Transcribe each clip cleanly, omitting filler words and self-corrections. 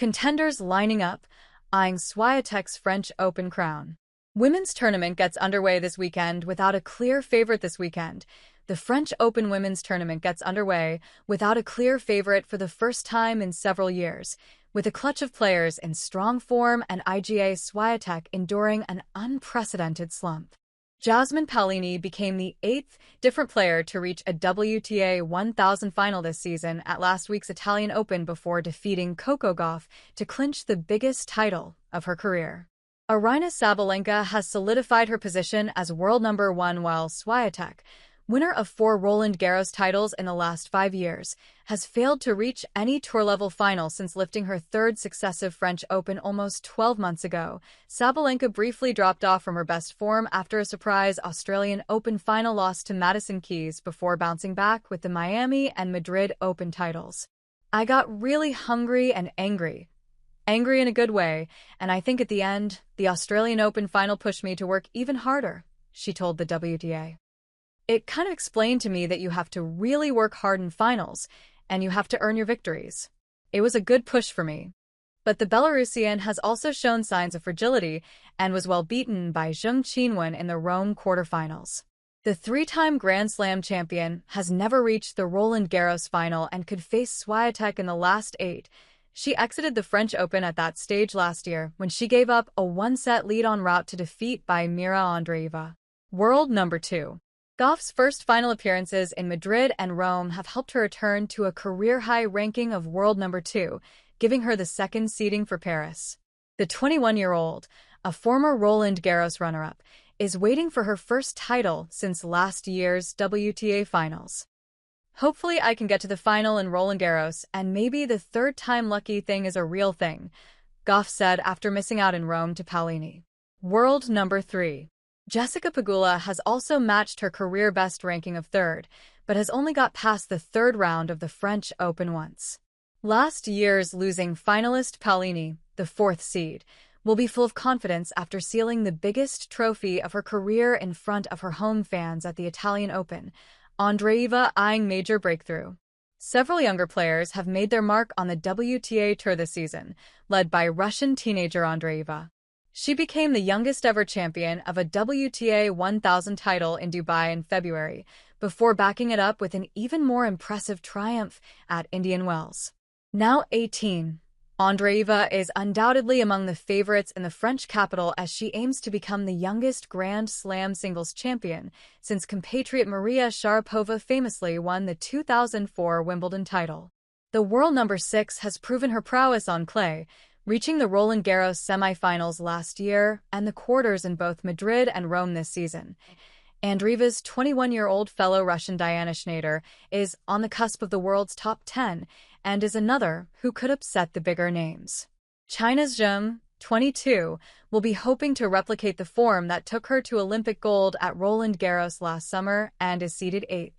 Contenders lining up, eyeing Swiatek's French Open crown. Women's tournament gets underway this weekend without a clear favorite this weekend. The French Open women's tournament gets underway without a clear favorite for the first time in several years, with a clutch of players in strong form and IGA Swiatek enduring an unprecedented slump. Jasmine Paolini became the 8th different player to reach a WTA 1000 final this season at last week's Italian Open before defeating Coco Gauff to clinch the biggest title of her career. Aryna Sabalenka has solidified her position as world number 1 while Swiatek, winner of 4 Roland Garros titles in the last 5 years, has failed to reach any tour-level final since lifting her 3rd successive French Open almost 12 months ago. Sabalenka briefly dropped off from her best form after a surprise Australian Open final loss to Madison Keys before bouncing back with the Miami and Madrid Open titles. "I got really hungry and angry. Angry in a good way, and I think at the end, the Australian Open final pushed me to work even harder," she told the WTA. "It kind of explained to me that you have to really work hard in finals, and you have to earn your victories. It was a good push for me." But the Belarusian has also shown signs of fragility and was well beaten by Zheng Qinwen in the Rome quarterfinals. The 3-time Grand Slam champion has never reached the Roland Garros final and could face Swiatek in the last 8. She exited the French Open at that stage last year when she gave up a 1-set lead en route to defeat by Mira Andreeva. World number 2. Gauff's first final appearances in Madrid and Rome have helped her return to a career-high ranking of world number 2, giving her the 2nd seeding for Paris. The 21-year-old, a former Roland Garros runner-up, is waiting for her first title since last year's WTA finals. "Hopefully I can get to the final in Roland Garros, and maybe the 3rd time lucky thing is a real thing," Gauff said after missing out in Rome to Paolini. World number 3. Jessica Pegula has also matched her career best ranking of 3rd, but has only got past the 3rd round of the French Open once. Last year's losing finalist Paolini, the 4th seed, will be full of confidence after sealing the biggest trophy of her career in front of her home fans at the Italian Open, Andreeva eyeing major breakthrough. Several younger players have made their mark on the WTA Tour this season, led by Russian teenager Andreeva. She became the youngest ever champion of a WTA 1000 title in Dubai in February, before backing it up with an even more impressive triumph at Indian Wells. Now 18, Andreeva is undoubtedly among the favorites in the French capital as she aims to become the youngest Grand Slam singles champion since compatriot Maria Sharapova famously won the 2004 Wimbledon title. The world number 6 has proven her prowess on clay, reaching the Roland Garros semifinals last year and the quarters in both Madrid and Rome this season. Andreeva's 21-year-old fellow Russian Diana Schneider is on the cusp of the world's top 10 and is another who could upset the bigger names. China's Zheng, 22, will be hoping to replicate the form that took her to Olympic gold at Roland Garros last summer and is seeded 8th.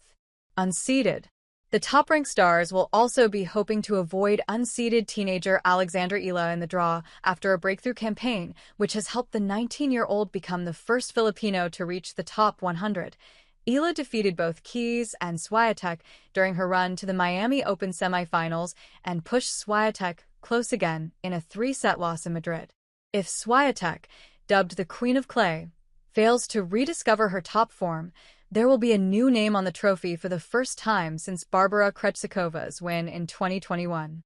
Unseeded. The top-ranked stars will also be hoping to avoid unseeded teenager Alexandra Ila in the draw after a breakthrough campaign, which has helped the 19-year-old become the first Filipino to reach the top 100. Ila defeated both Keys and Swiatek during her run to the Miami Open semifinals and pushed Swiatek close again in a 3-set loss in Madrid. If Swiatek, dubbed the Queen of Clay, fails to rediscover her top form, there will be a new name on the trophy for the first time since Barbara Krejcikova's win in 2021.